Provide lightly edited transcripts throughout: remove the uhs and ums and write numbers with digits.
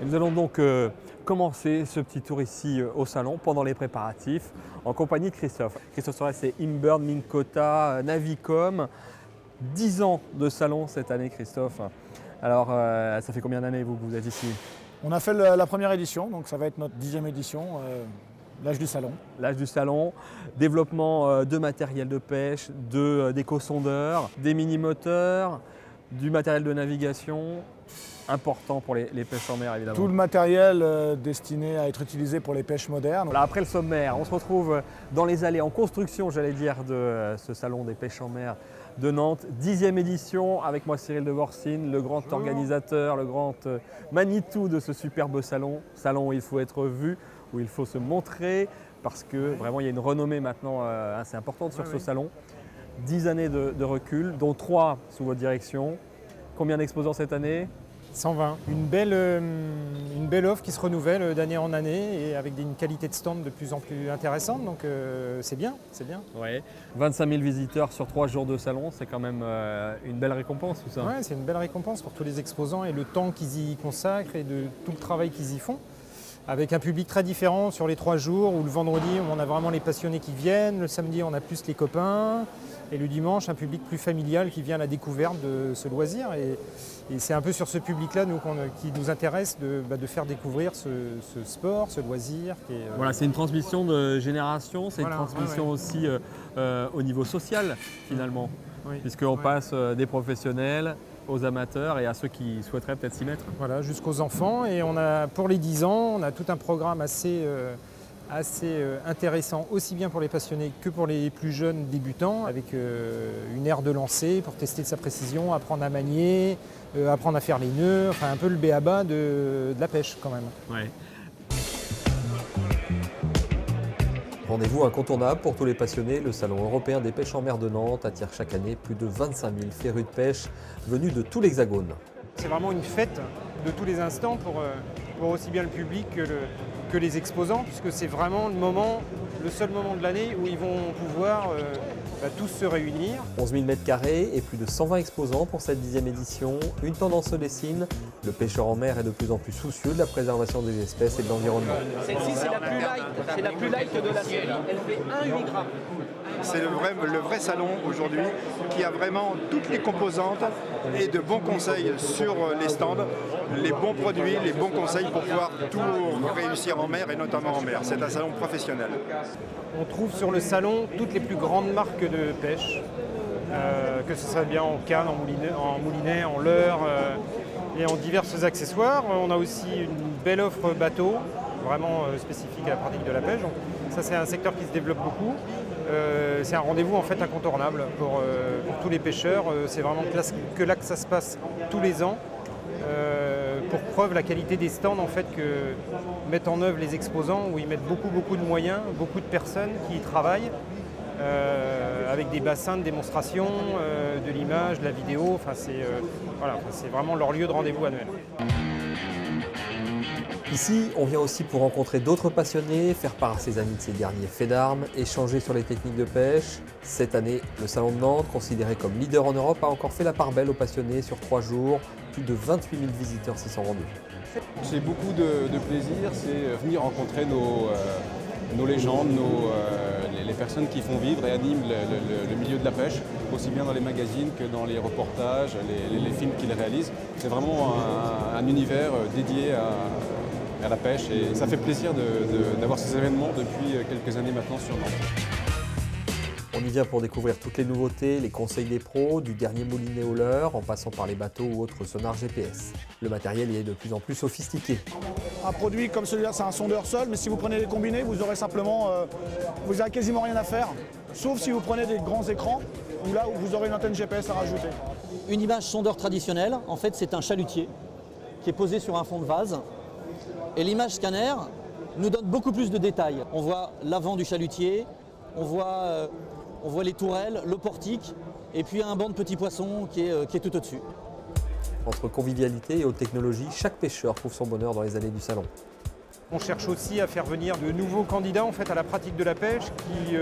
Et nous allons donc commencer ce petit tour ici au salon pendant les préparatifs en compagnie de Christophe. Christophe Sorel, c'est Inburn, Minn Kota, Navicom. 10 ans de salon cette année, Christophe. Alors, ça fait combien d'années vous êtes ici? On a fait la première édition, donc ça va être notre 10e édition, l'âge du salon. L'âge du salon, développement de matériel de pêche, d'éco-sondeurs, des mini-moteurs, du matériel de navigation, important pour les pêches en mer évidemment. Tout le matériel destiné à être utilisé pour les pêches modernes. Voilà, après le sommaire, on se retrouve dans les allées en construction, j'allais dire, de ce salon des pêches en mer de Nantes. 10e édition avec moi Cyril de Vorsine, le grand organisateur, le grand Manitou de ce superbe salon. Salon où il faut être vu, où il faut se montrer, parce que vraiment il y a une renommée maintenant assez importante sur ce salon. 10 années de recul, dont 3 sous votre direction. Combien d'exposants cette année? 120. Une belle offre qui se renouvelle d'année en année et avec une qualité de stand de plus en plus intéressante, donc c'est bien, c'est bien. Ouais. 25 000 visiteurs sur 3 jours de salon, c'est quand même une belle récompense tout ça. Ouais, c'est une belle récompense pour tous les exposants et le temps qu'ils y consacrent et de tout le travail qu'ils y font. Avec un public très différent sur les 3 jours, où le vendredi on a vraiment les passionnés qui viennent, le samedi on a plus les copains, et le dimanche un public plus familial qui vient à la découverte de ce loisir. Et c'est un peu sur ce public-là qui nous intéresse de faire découvrir ce sport, ce loisir. Voilà, c'est une transmission de génération, c'est une transmission aussi au niveau social finalement, puisqu'on passe des professionnels aux amateurs et à ceux qui souhaiteraient peut-être s'y mettre. Voilà, jusqu'aux enfants. Et on a, pour les 10 ans, on a tout un programme assez intéressant, aussi bien pour les passionnés que pour les plus jeunes débutants, avec une aire de lancer pour tester sa précision, apprendre à manier, apprendre à faire les nœuds, enfin un peu le b.a.-ba de la pêche quand même. Ouais. Rendez-vous incontournable pour tous les passionnés, le Salon européen des pêches en mer de Nantes attire chaque année plus de 25 000 férus de pêche venus de tout l'Hexagone. C'est vraiment une fête de tous les instants pour aussi bien le public que les exposants, puisque c'est vraiment le seul moment de l'année où ils vont pouvoir tous se réunir. 11 000 m² et plus de 120 exposants pour cette 10e édition. Une tendance se dessine, le pêcheur en mer est de plus en plus soucieux de la préservation des espèces et de l'environnement. Celle-ci, c'est la plus light de la série, elle fait 1,8 grammes. C'est le vrai salon aujourd'hui qui a vraiment toutes les composantes et de bons conseils sur les stands, les bons produits, les bons conseils pour pouvoir tout réussir en mer et notamment en mer. C'est un salon professionnel. On trouve sur le salon toutes les plus grandes marques de pêche, que ce soit bien en canne, en moulinet, en leurre et en divers accessoires. On a aussi une belle offre bateau, vraiment spécifique à la pratique de la pêche. Donc, ça c'est un secteur qui se développe beaucoup. C'est un rendez-vous en fait incontournable pour tous les pêcheurs. C'est vraiment que là que ça se passe tous les ans. Pour preuve la qualité des stands en fait que mettent en œuvre les exposants, où ils mettent beaucoup de moyens, beaucoup de personnes qui y travaillent, avec des bassins de démonstration, de l'image, de la vidéo. Enfin, c'est vraiment leur lieu de rendez-vous annuel. Ici, on vient aussi pour rencontrer d'autres passionnés, faire part à ses amis de ses derniers faits d'armes, échanger sur les techniques de pêche. Cette année, le Salon de Nantes, considéré comme leader en Europe, a encore fait la part belle aux passionnés sur 3 jours. Plus de 28 000 visiteurs s'y sont rendus. C'est beaucoup de plaisir, c'est venir rencontrer nos légendes, les personnes qui font vivre et animent le milieu de la pêche, aussi bien dans les magazines que dans les reportages, les films qu'ils réalisent. C'est vraiment un univers dédié à la pêche et ça fait plaisir d'avoir ces événements depuis quelques années maintenant sur Nantes. On y vient pour découvrir toutes les nouveautés, les conseils des pros, du dernier moulinet au leurre, en passant par les bateaux ou autres sonars GPS. Le matériel y est de plus en plus sophistiqué. Un produit comme celui-là, c'est un sondeur seul, mais si vous prenez les combinés, vous aurez simplement, vous n'aurez quasiment rien à faire, sauf si vous prenez des grands écrans, où là où vous aurez une antenne GPS à rajouter. Une image sondeur traditionnelle, en fait, c'est un chalutier qui est posé sur un fond de vase. Et l'image scanner nous donne beaucoup plus de détails. On voit l'avant du chalutier, on voit les tourelles, le portique, et puis un banc de petits poissons qui est tout au-dessus. Entre convivialité et haute technologie, chaque pêcheur trouve son bonheur dans les allées du salon. On cherche aussi à faire venir de nouveaux candidats en fait, à la pratique de la pêche qui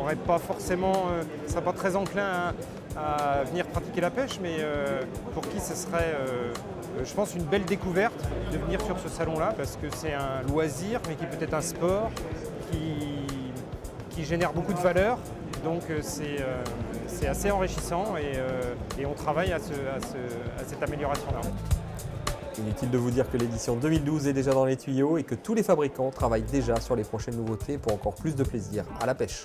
n'aurait pas forcément, ne serait pas très enclin à venir pratiquer la pêche, mais pour qui ce serait, je pense, une belle découverte de venir sur ce salon-là, parce que c'est un loisir, mais qui peut être un sport, qui génère beaucoup de valeur. Donc c'est assez enrichissant et on travaille à cette amélioration-là. Inutile de vous dire que l'édition 2012 est déjà dans les tuyaux et que tous les fabricants travaillent déjà sur les prochaines nouveautés pour encore plus de plaisir à la pêche.